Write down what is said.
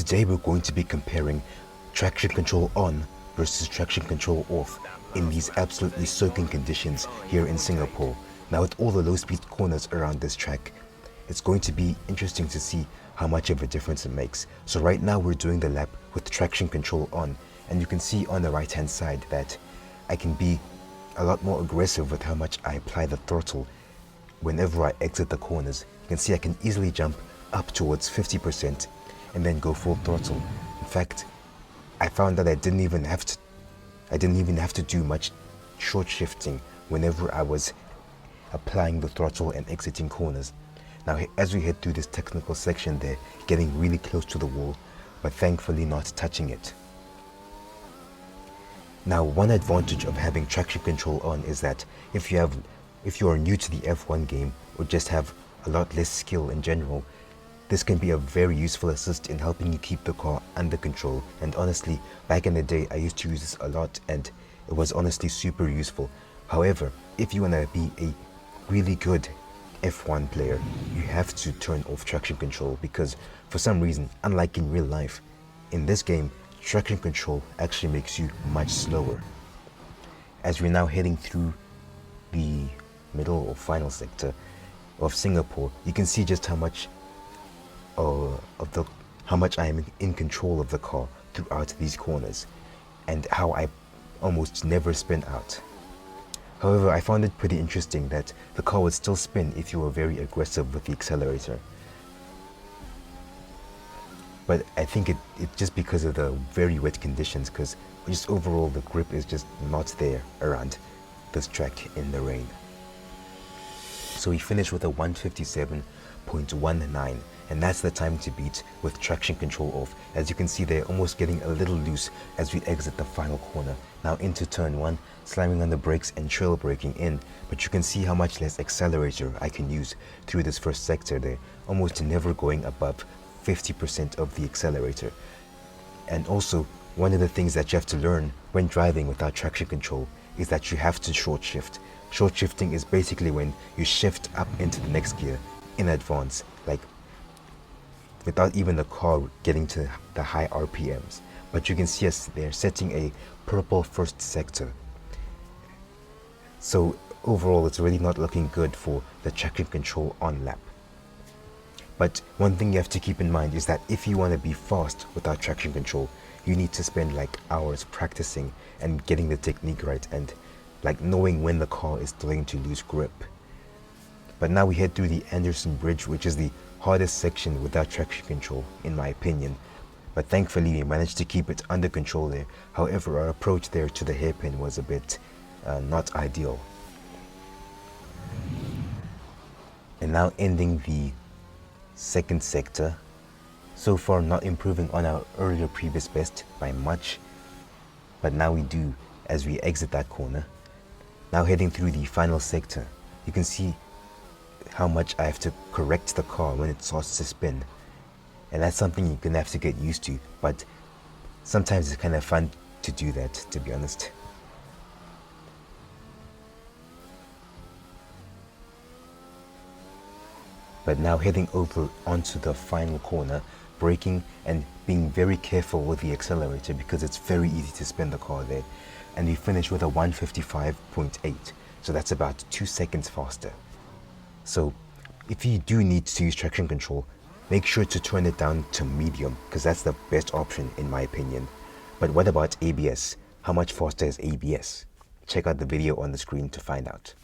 Today we're going to be comparing traction control on versus traction control off in these absolutely soaking conditions here in Singapore. Now with all the low speed corners around this track, it's going to be interesting to see how much of a difference it makes. So right now we're doing the lap with traction control on, and you can see on the right hand side that I can be a lot more aggressive with how much I apply the throttle whenever I exit the corners. You can see I can easily jump up towards 50% and then go full throttle. In fact, I found that I didn't even have to do much short shifting whenever I was applying the throttle and exiting corners. Now as we head through this technical section there, getting really close to the wall, but thankfully not touching it. Now one advantage of having traction control on is that if you are new to the F1 game or just have a lot less skill in general, this can be a very useful assist in helping you keep the car under control. And honestly, back in the day I used to use this a lot and it was honestly super useful. However, if you want to be a really good F1 player, you have to turn off traction control, because for some reason, unlike in real life, in this game traction control actually makes you much slower. As we're now heading through the middle or final sector of Singapore, you can see just how much I am in control of the car throughout these corners and how I almost never spin out. However, I found it pretty interesting that the car would still spin if you were very aggressive with the accelerator. But I think it's just because of the very wet conditions, because just overall the grip is just not there around this track in the rain. So we finished with a 157.19, and that's the time to beat with traction control off. As you can see, they're almost getting a little loose as we exit the final corner. Now into turn 1, slamming on the brakes and trail braking in, but you can see how much less accelerator I can use through this first sector there, almost never going above 50% of the accelerator. And also, one of the things that you have to learn when driving without traction control is that you have to short shift. Short shifting is basically when you shift up into the next gear in advance, like without even the car getting to the high RPMs. But you can see us there setting a purple first sector. So overall it's really not looking good for the traction control on lap. But one thing you have to keep in mind is that if you want to be fast without traction control, you need to spend like hours practicing and getting the technique right and like knowing when the car is starting to lose grip. But now we head through the Anderson Bridge, which is the hardest section without traction control in my opinion. But thankfully we managed to keep it under control there. However, our approach there to the hairpin was a bit not ideal. And now ending the second sector, so far not improving on our earlier previous best by much, but now we do as we exit that corner. Now heading through the final sector, you can see how much I have to correct the car when it starts to spin, and that's something you're gonna have to get used to, but sometimes it's kind of fun to do that, to be honest. But now heading over onto the final corner, braking and being very careful with the accelerator because it's very easy to spin the car there. And we finish with a 155.8, so that's about 2 seconds faster. So if you do need to use traction control, make sure to turn it down to medium, because that's the best option in my opinion. But what about ABS? How much faster is ABS? Check out the video on the screen to find out.